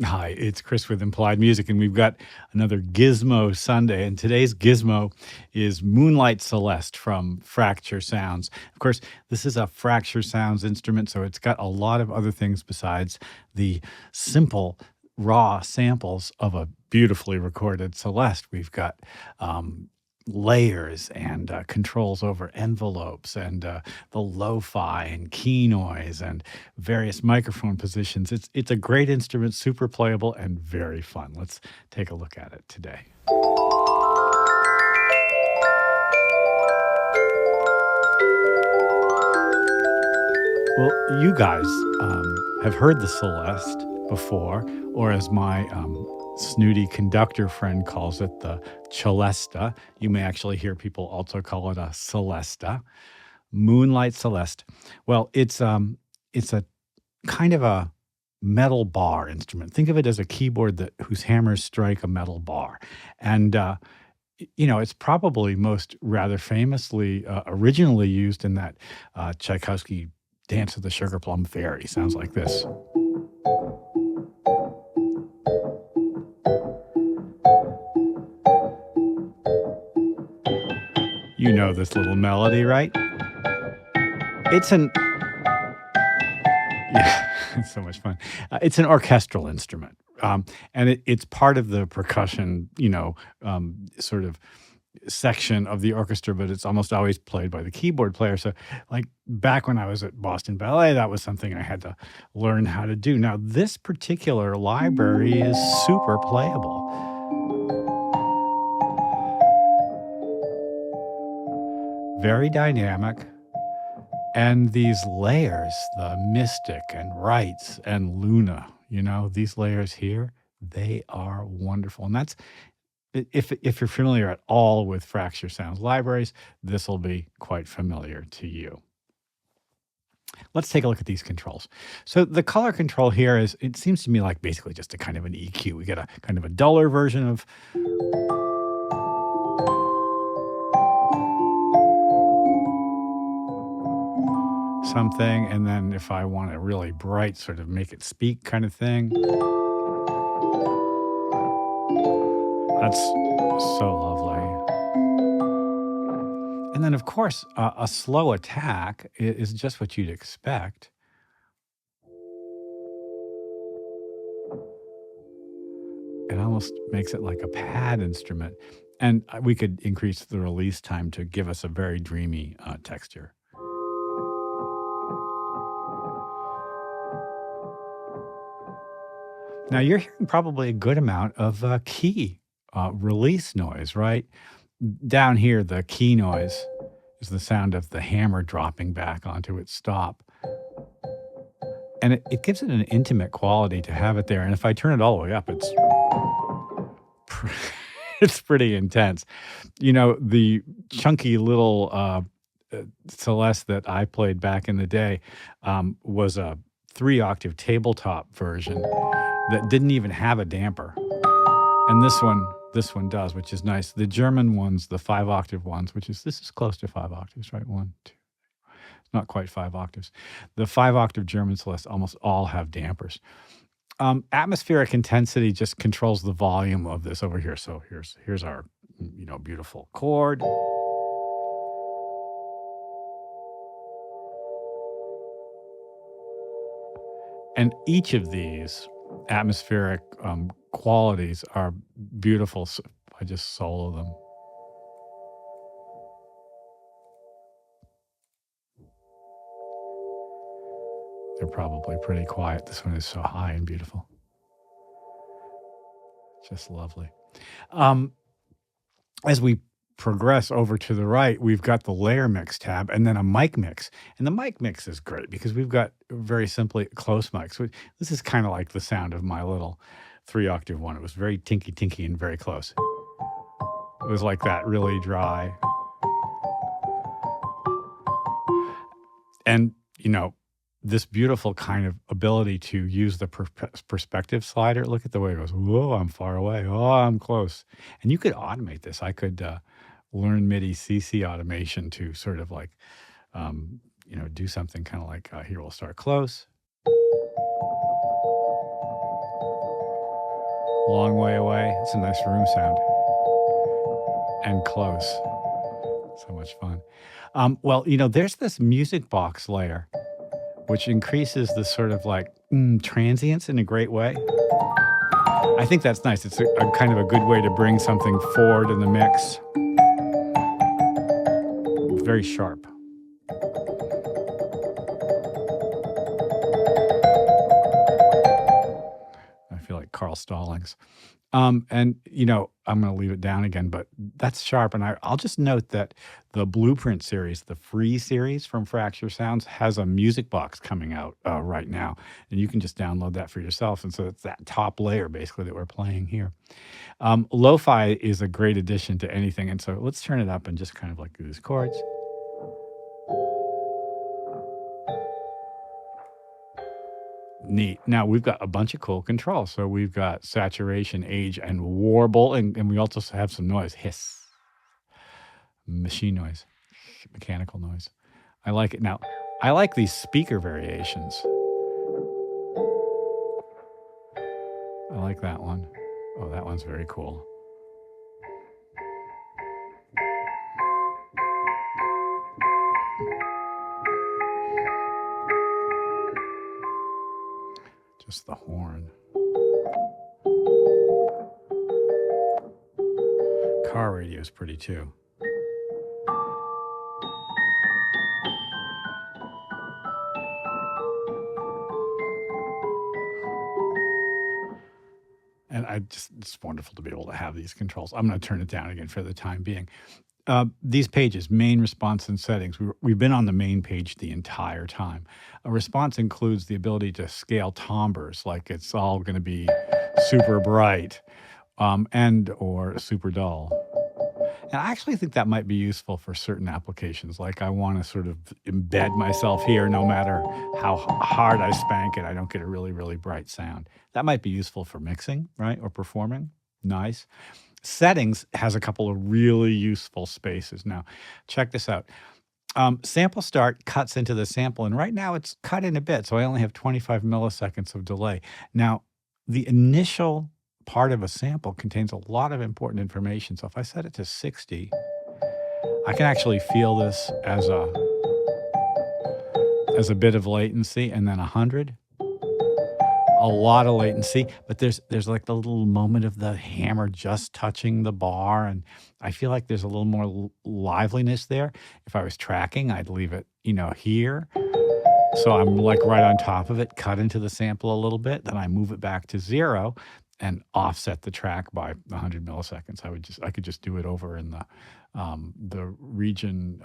Hi, it's Chris with Implied Music, and we've got another Gizmo Sunday. And today's Gizmo is Moonlight Celeste from Fracture Sounds. Of course, this is a Fracture Sounds instrument, so it's got a lot of other things besides the simple raw samples of a beautifully recorded Celeste. We've got layers and controls over envelopes and the lo-fi and key noise and various microphone positions. It's a great instrument, super playable and very fun. Let's take a look at it today. Well, you guys have heard the Celeste before, or as my snooty conductor friend calls it, the Celesta. You may actually hear people also call it a Celesta. Moonlight Celeste. Well, it's a kind of a metal bar instrument. Think of it as a keyboard whose hammers strike a metal bar. And it's probably most rather famously originally used in that Tchaikovsky Dance of the Sugar Plum Fairy. Sounds like this. You know this little melody, right? It's an Yeah, it's so much fun. It's an orchestral instrument, and it's part of the percussion, sort of section of the orchestra, but it's almost always played by the keyboard player. So, like back when I was at Boston Ballet, that was something I had to learn how to do. Now, this particular library is super playable. Very dynamic. And these layers, the Mystic and Rites and Luna, these layers here, they are wonderful. And that's, if you're familiar at all with Fracture Sounds libraries, this will be quite familiar to you. Let's take a look at these controls. So the color control here it seems to me like basically just a kind of an EQ. We get a kind of a duller version of something, and then if I want a really bright sort of make it speak kind of thing. That's so lovely. And then, of course, a slow attack is just what you'd expect. It almost makes it like a pad instrument. And we could increase the release time to give us a very dreamy texture. Now, you're hearing probably a good amount of key release noise, right? Down here, the key noise is the sound of the hammer dropping back onto its stop. And it gives it an intimate quality to have it there. And if I turn it all the way up, it's pretty intense. The chunky little Celeste that I played back in the day was a 3-octave tabletop version that didn't even have a damper. And this one does, which is nice. The German ones, the 5-octave ones, this is close to 5 octaves, right? 1, 2. It's not quite 5 octaves. The 5-octave German Celeste almost all have dampers. Atmospheric intensity just controls the volume of this over here. So here's our, beautiful chord. And each of these atmospheric qualities are beautiful. So I just solo them. They're probably pretty quiet. This one is so high and beautiful. Just lovely. As we progress over to the right, we've got the layer mix tab and then a mic mix. And the mic mix is great because we've got very simply close mics. This is kind of like the sound of my little 3-octave one. It was very tinky and very close. It was like that, really dry. And, this beautiful kind of ability to use the perspective slider. Look at the way it goes. Whoa, I'm far away. Oh, I'm close. And you could automate this. I could learn MIDI CC automation to sort of like, do something kind of like, here we'll start close. long way away. It's a nice room sound. And close. So much fun. Well, there's this music box layer, which increases the sort of like transience in a great way. I think that's nice. It's a kind of a good way to bring something forward in the mix. Very sharp. I feel like Carl Stallings. And, I'm going to leave it down again, but that's sharp. And I'll just note that the Blueprint series, the free series from Fracture Sounds, has a music box coming out right now. And you can just download that for yourself. And so it's that top layer, basically, that we're playing here. Lo-fi is a great addition to anything. And so let's turn it up and just kind of like do these chords. Neat. Now we've got a bunch of cool controls. So we've got saturation, age, and warble, and we also have some noise, hiss, machine noise, mechanical noise. I like it. Now, I like these speaker variations. I like that one. Oh, that one's very cool. Just the horn. Car radio is pretty too. And it's wonderful to be able to have these controls. I'm going to turn it down again for the time being. These pages, main, response, and settings, we've been on the main page the entire time. A response includes the ability to scale timbres, like it's all going to be super bright and or super dull. And I actually think that might be useful for certain applications. Like I want to sort of embed myself here no matter how hard I spank it. I don't get a really, really bright sound. That might be useful for mixing, right? Or performing. Nice. Settings has a couple of really useful spaces. Now, check this out. Sample start cuts into the sample, and right now it's cut in a bit, so I only have 25 milliseconds of delay. Now, the initial part of a sample contains a lot of important information. So if I set it to 60, I can actually feel this as a bit of latency, and then 100. A lot of latency, but there's like the little moment of the hammer just touching the bar, and I feel like there's a little more liveliness there. If I was tracking, I'd leave it, here. So I'm like right on top of it, cut into the sample a little bit, then I move it back to 0 and offset the track by 100 milliseconds. I could just do it over in the region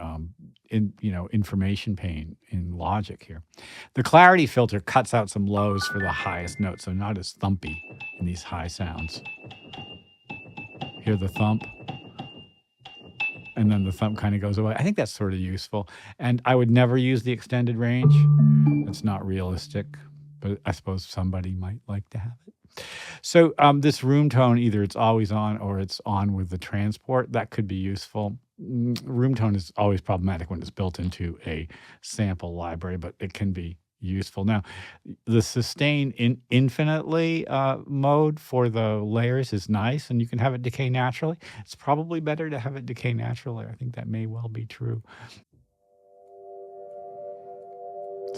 information pane in Logic here. The clarity filter cuts out some lows for the highest notes, so not as thumpy in these high sounds. Hear the thump, and then the thump kind of goes away. I think that's sort of useful. And I would never use the extended range. It's not realistic, but I suppose somebody might like to have it. So this room tone, either it's always on or it's on with the transport. That could be useful. Room tone is always problematic when it's built into a sample library, but it can be useful. Now, the sustain infinitely mode for the layers is nice, and you can have it decay naturally. It's probably better to have it decay naturally. I think that may well be true.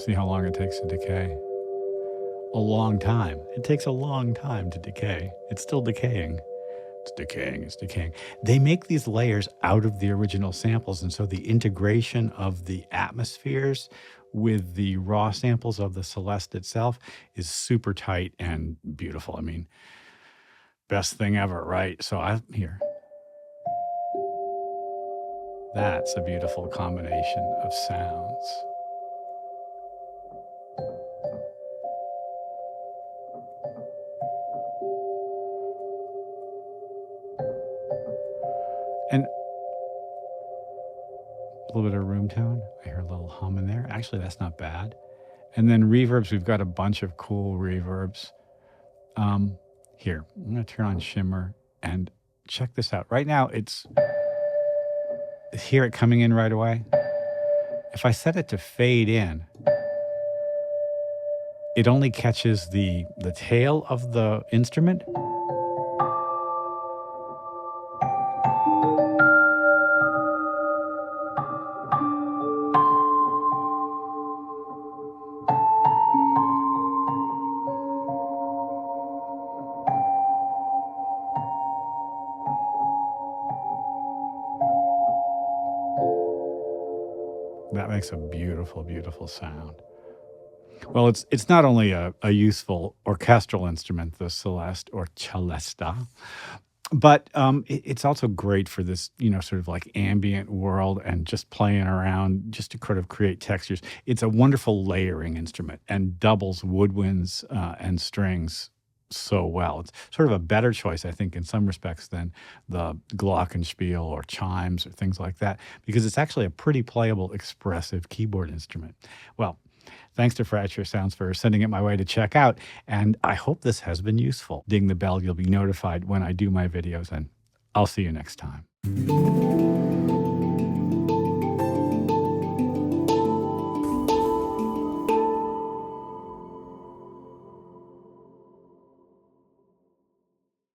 See how long it takes to decay. A long time. It takes a long time to decay. It's still decaying. It's decaying. They make these layers out of the original samples, and so the integration of the atmospheres with the raw samples of the Celeste itself is super tight and beautiful. I mean, best thing ever, right? So here. That's a beautiful combination of sounds. And a little bit of room tone. I hear a little hum in there. Actually, that's not bad. And then reverbs, we've got a bunch of cool reverbs. Here, I'm going to turn on shimmer and check this out. Right now, hear it coming in right away. If I set it to fade in, it only catches the tail of the instrument, That makes a beautiful, beautiful sound. Well, it's not only a useful orchestral instrument, the celeste or celesta, but it's also great for this, sort of like ambient world and just playing around just to kind of create textures. It's a wonderful layering instrument and doubles woodwinds and strings so well. It's sort of a better choice, I think, in some respects than the glockenspiel or chimes or things like that, because it's actually a pretty playable, expressive keyboard instrument. Well, thanks to Fracture Sounds for sending it my way to check out, and I hope this has been useful. Ding the bell, you'll be notified when I do my videos, and I'll see you next time.